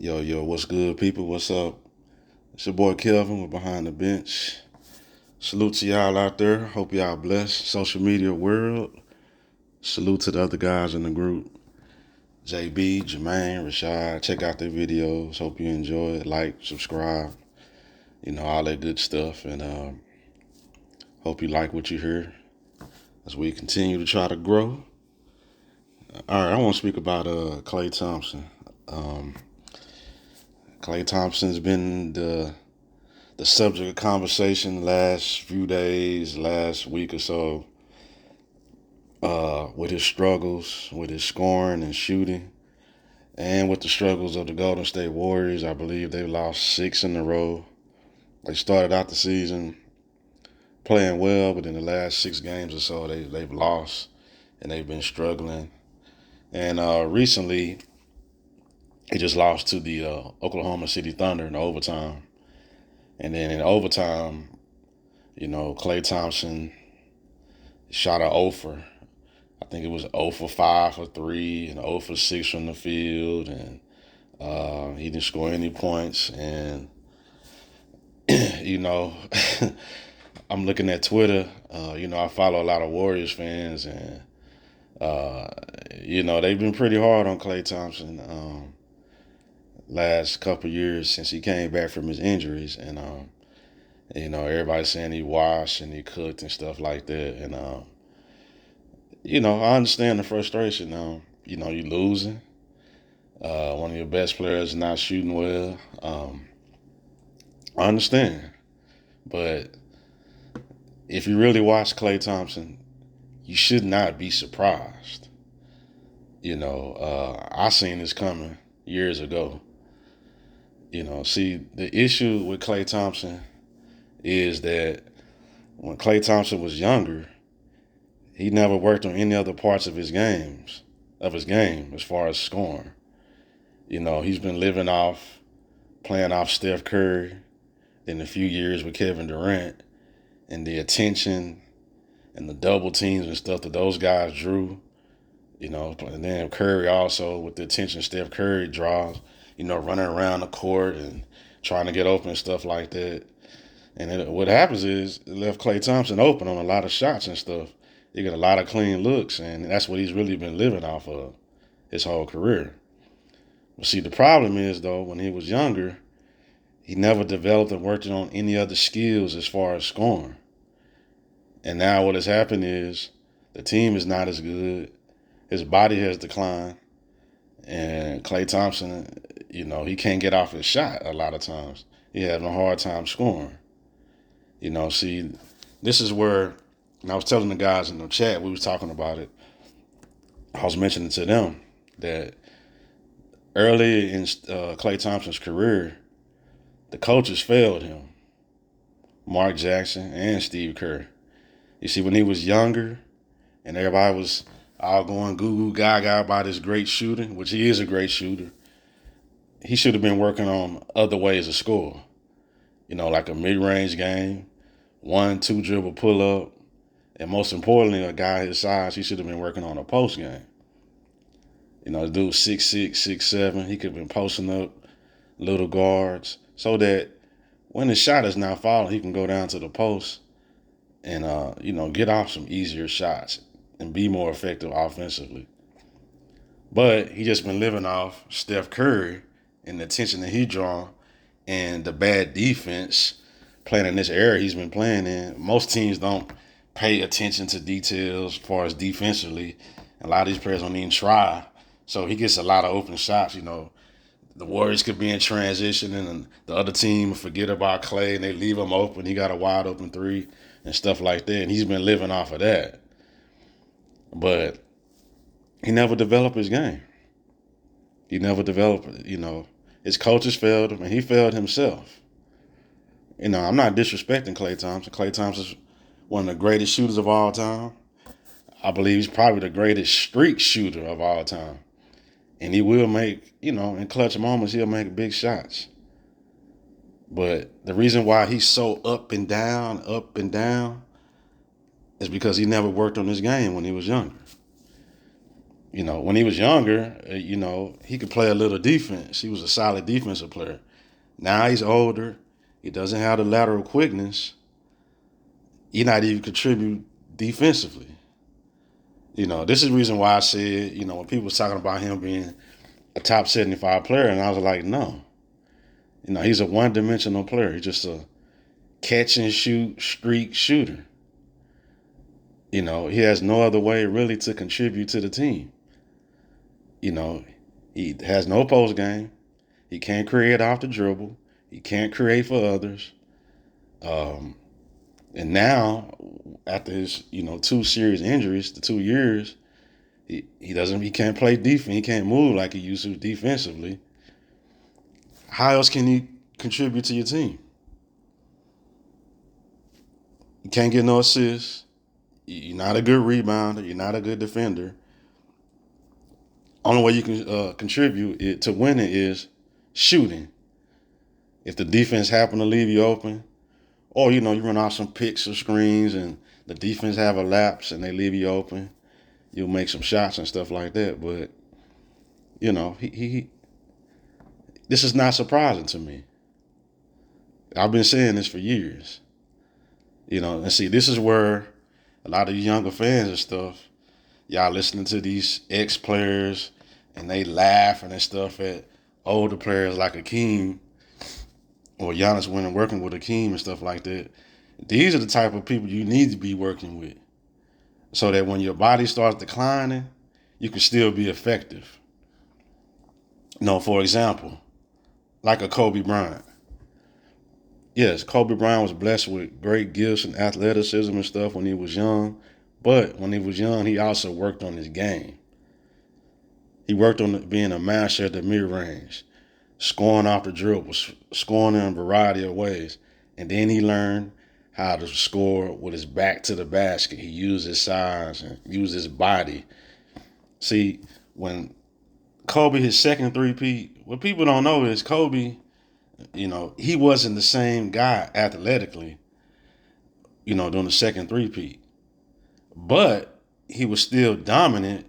Yo, what's good, people? What's up? It's your boy Kelvin with Behind the Bench. Salute to y'all out there. Hope y'all blessed. Social media world. Salute to the other guys in the group. JB, Jermaine, Rashad. Check out their videos. Hope you enjoy it. Like, subscribe. All that good stuff. And hope you like what you hear as we continue to try to grow. All right, I want to speak about Klay Thompson. Um, Klay Thompson's been the subject of conversation the last few days, last week or so, with his struggles, with his scoring and shooting, and with the struggles of the Golden State Warriors. I believe they've lost 6 in a row. They started out the season playing well, but in the last 6 games or so, they've lost and they've been struggling. And recently, he just lost to the Oklahoma City Thunder in overtime. And then in overtime, Klay Thompson shot a offer. I think it was 0 for 5 for 3 and 0 for 6 from the field. And he didn't score any points. And, I'm looking at Twitter. I follow a lot of Warriors fans. And, they've been pretty hard on Klay Thompson last couple years since he came back from his injuries. And, everybody's saying he washed and he cooked and stuff like that. And, I understand the frustration now. You're losing. One of your best players not shooting well. I understand. But if you really watch Klay Thompson, you should not be surprised. I seen this coming years ago. See, the issue with Klay Thompson is that when Klay Thompson was younger, he never worked on any other parts of his game as far as scoring. He's been playing off Steph Curry in a few years with Kevin Durant, and the attention and the double teams and stuff that those guys drew. And then Curry also, with the attention Steph Curry draws, running around the court and trying to get open and stuff like that. And what happens is it left Klay Thompson open on a lot of shots and stuff. He got a lot of clean looks, and that's what he's really been living off of his whole career. But see, the problem is, though, when he was younger, he never developed and worked on any other skills as far as scoring. And now what has happened is the team is not as good. His body has declined. And Klay Thompson, he can't get off his shot a lot of times. He's having a hard time scoring. See, this is where, and I was telling the guys in the chat, we was talking about it. I was mentioning to them that early in Klay Thompson's career, the coaches failed him. Mark Jackson and Steve Kerr. You see, when he was younger and everybody was all going goo goo gaga about his great shooting, which he is a great shooter, he should have been working on other ways to score. Like a mid-range game, 1-2 dribble pull-up, and most importantly, a guy his size, he should have been working on a post game. The dude 6'6", 6'7", he could have been posting up little guards so that when his shot is not falling, he can go down to the post and, get off some easier shots and be more effective offensively. But he just been living off Steph Curry and the attention that he draw and the bad defense playing in this era he's been playing in. Most teams don't pay attention to details as far as defensively. A lot of these players don't even try. So he gets a lot of open shots. The Warriors could be in transition and the other team will forget about Klay and they leave him open. He got a wide open 3 and stuff like that. And he's been living off of that. But he never developed his game. He never developed, his coaches failed him and he failed himself. I'm not disrespecting Klay Thompson. Klay Thompson's one of the greatest shooters of all time. I believe he's probably the greatest streak shooter of all time. And he will make, in clutch moments, he'll make big shots. But the reason why he's so up and down, is because he never worked on his game when he was younger. When he was younger, he could play a little defense. He was a solid defensive player. Now he's older. He doesn't have the lateral quickness. He's not even contribute defensively. This is the reason why I said, when people was talking about him being a top 75 player, and I was like, no. He's a one-dimensional player. He's just a catch and shoot streak shooter. He has no other way really to contribute to the team. He has no post game. He can't create off the dribble. He can't create for others. And now, after his, 2 serious injuries, the 2 years, he can't play defense. He can't move like he used to defensively. How else can he contribute to your team? You can't get no assists. You're not a good rebounder. You're not a good defender. Only way you can contribute to winning is shooting. If the defense happen to leave you open, or you run off some picks or screens and the defense have a lapse and they leave you open, you'll make some shots and stuff like that. But he this is not surprising to me. I've been saying this for years. And see, this is where a lot of you younger fans and stuff, y'all listening to these ex-players and they laughing and stuff at older players like Akeem or Giannis winning working with Akeem and stuff like that. These are the type of people you need to be working with so that when your body starts declining, you can still be effective. For example, like a Kobe Bryant. Yes, Kobe Bryant was blessed with great gifts and athleticism and stuff when he was young. But when he was young, he also worked on his game. He worked on being a master at the mid-range, scoring off the dribble, scoring in a variety of ways. And then he learned how to score with his back to the basket. He used his size and used his body. See, when Kobe, his second three-peat, what people don't know is Kobe, he wasn't the same guy athletically, during the second three-peat. But he was still dominant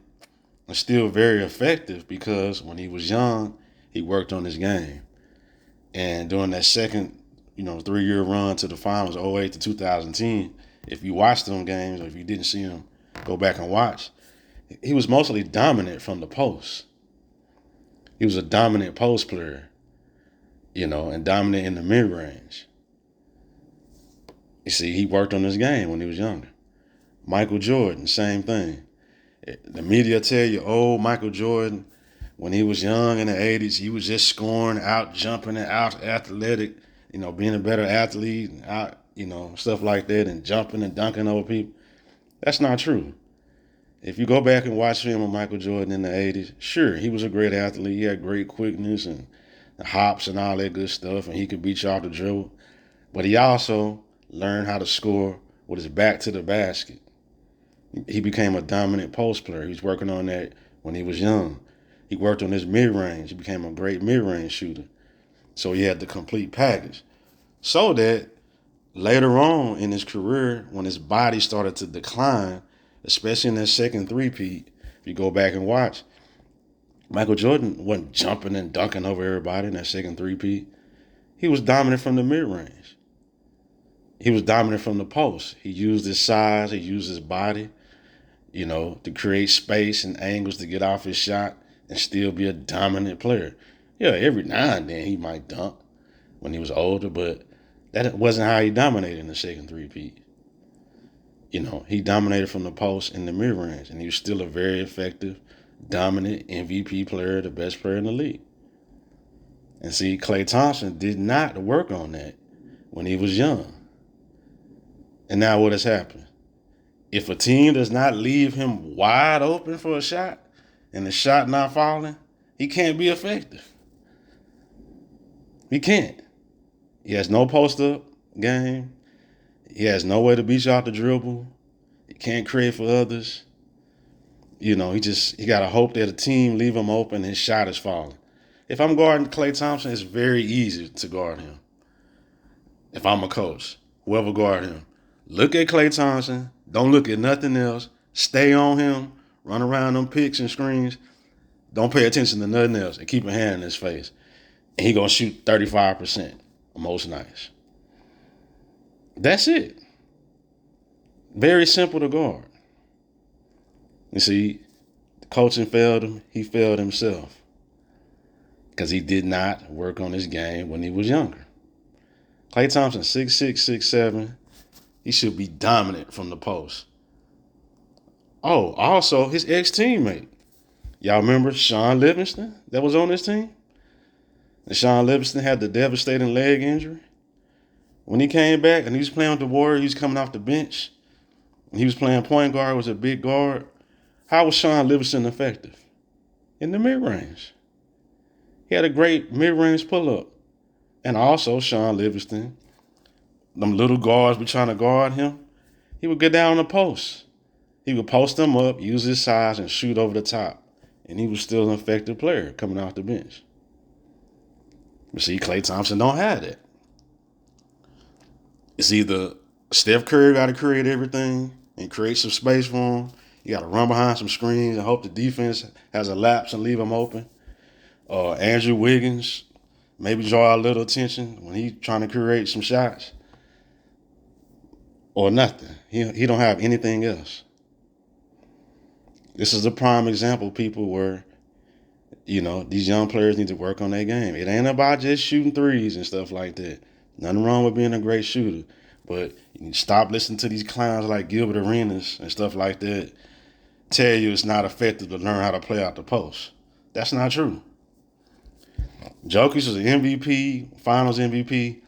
and still very effective because when he was young, he worked on his game. And during that second, 3-year run to the finals, 2008 to 2010, if you watched them games or if you didn't see him, go back and watch, he was mostly dominant from the post. He was a dominant post player, and dominant in the mid-range. You see, he worked on his game when he was younger. Michael Jordan, same thing. The media tell you, Michael Jordan, when he was young in the 80s, he was just scoring, out jumping and out athletic, being a better athlete, out, stuff like that, and jumping and dunking over people. That's not true. If you go back and watch film of Michael Jordan in the 80s, sure, he was a great athlete. He had great quickness and hops and all that good stuff, and he could beat you off the dribble. But he also learned how to score with his back to the basket. He became a dominant post player. He was working on that when he was young. He worked on his mid-range. He became a great mid-range shooter. So he had the complete package. So that later on in his career, when his body started to decline, especially in that second three-peat, if you go back and watch, Michael Jordan wasn't jumping and dunking over everybody in that second three-peat. He was dominant from the mid-range. He was dominant from the post. He used his size. He used his body, to create space and angles to get off his shot and still be a dominant player. Yeah, every now and then he might dunk when he was older, but that wasn't how he dominated in the second three-peat. He dominated from the post in the mid-range, and he was still a very effective, dominant MVP player, the best player in the league. And see, Klay Thompson did not work on that when he was young. And now what has happened? If a team does not leave him wide open for a shot and the shot not falling, he can't be effective. He can't. He has no post-up game. He has no way to beat you off the dribble. He can't create for others. He got to hope that a team leave him open and his shot is falling. If I'm guarding Klay Thompson, it's very easy to guard him. If I'm a coach, whoever guard him, look at Klay Thompson. Don't look at nothing else. Stay on him. run around them picks and screens, don't pay attention to nothing else, and keep a hand in his face. And he gonna shoot 35% most nights. That's it. Very simple to guard. You see, the coaching failed him. He failed himself because he did not work on his game when he was younger. Klay Thompson, 6'6", 6'7". He should be dominant from the post. Oh, also his ex-teammate. Y'all remember Sean Livingston that was on his team? And Sean Livingston had the devastating leg injury. When he came back and he was playing with the Warriors, he was coming off the bench. And he was playing point guard, was a big guard. How was Sean Livingston effective? In the mid-range. He had a great mid-range pull-up. And also Sean Livingston, them little guards be trying to guard him, he would get down on the post. He would post them up, use his size, and shoot over the top. And he was still an effective player coming off the bench. But see, Klay Thompson don't have that. It's either Steph Curry got to create everything and create some space for him. You got to run behind some screens and hope the defense has a lapse and leave him open. Andrew Wiggins maybe draw a little attention when he's trying to create some shots. Or nothing. He don't have anything else. This is a prime example, people, where, these young players need to work on their game. It ain't about just shooting threes and stuff like that. Nothing wrong with being a great shooter. But you stop listening to these clowns like Gilbert Arenas and stuff like that tell you it's not effective to learn how to play out the post. That's not true. Jokic is an MVP, finals MVP,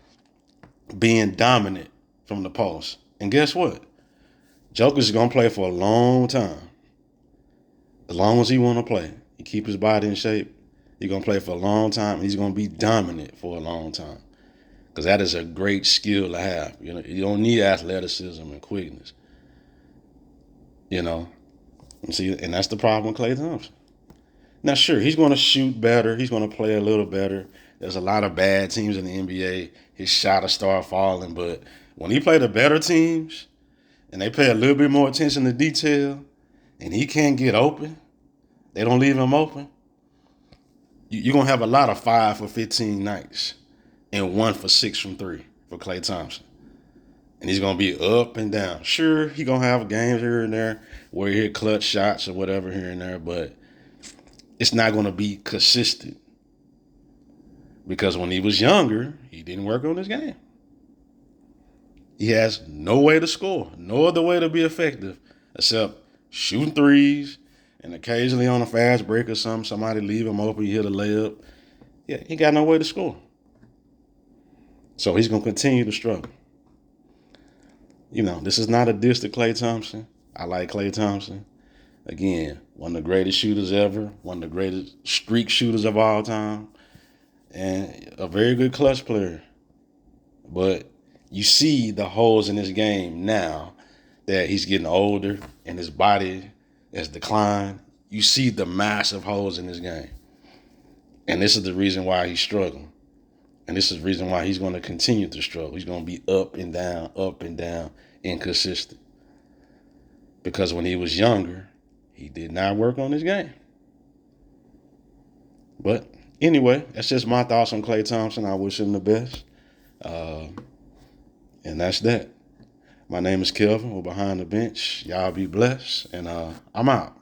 being dominant from the post. And guess what? Jokic is going to play for a long time. As long as he want to play. He keep his body in shape. He's going to play for a long time. And he's going to be dominant for a long time. Because that is a great skill to have. You don't need athleticism and quickness. See, and that's the problem with Klay Thompson. Now, sure, he's going to shoot better. He's going to play a little better. There's a lot of bad teams in the NBA. His shot will start falling. But when he play the better teams and they pay a little bit more attention to detail and he can't get open, they don't leave him open, you're going to have a lot of 5 for 15 nights and 1 for 6 from 3 for Klay Thompson. And he's going to be up and down. Sure, he's going to have games here and there where he hit clutch shots or whatever here and there, but it's not going to be consistent. Because when he was younger, he didn't work on his game. He has no way to score, no other way to be effective except shooting threes and occasionally on a fast break or something, somebody leave him open, you hit a layup. Yeah, he got no way to score. So he's going to continue to struggle. This is not a diss to Klay Thompson. I like Klay Thompson. Again, one of the greatest shooters ever, one of the greatest streak shooters of all time, and a very good clutch player. But you see the holes in his game now that he's getting older and his body has declined. You see the massive holes in his game. And this is the reason why he's struggling. And this is the reason why he's going to continue to struggle. He's going to be up and down, inconsistent. Because when he was younger, he did not work on his game. But anyway, that's just my thoughts on Klay Thompson. I wish him the best. And that's that. My name is Kelvin. We're behind the bench. Y'all be blessed. And I'm out.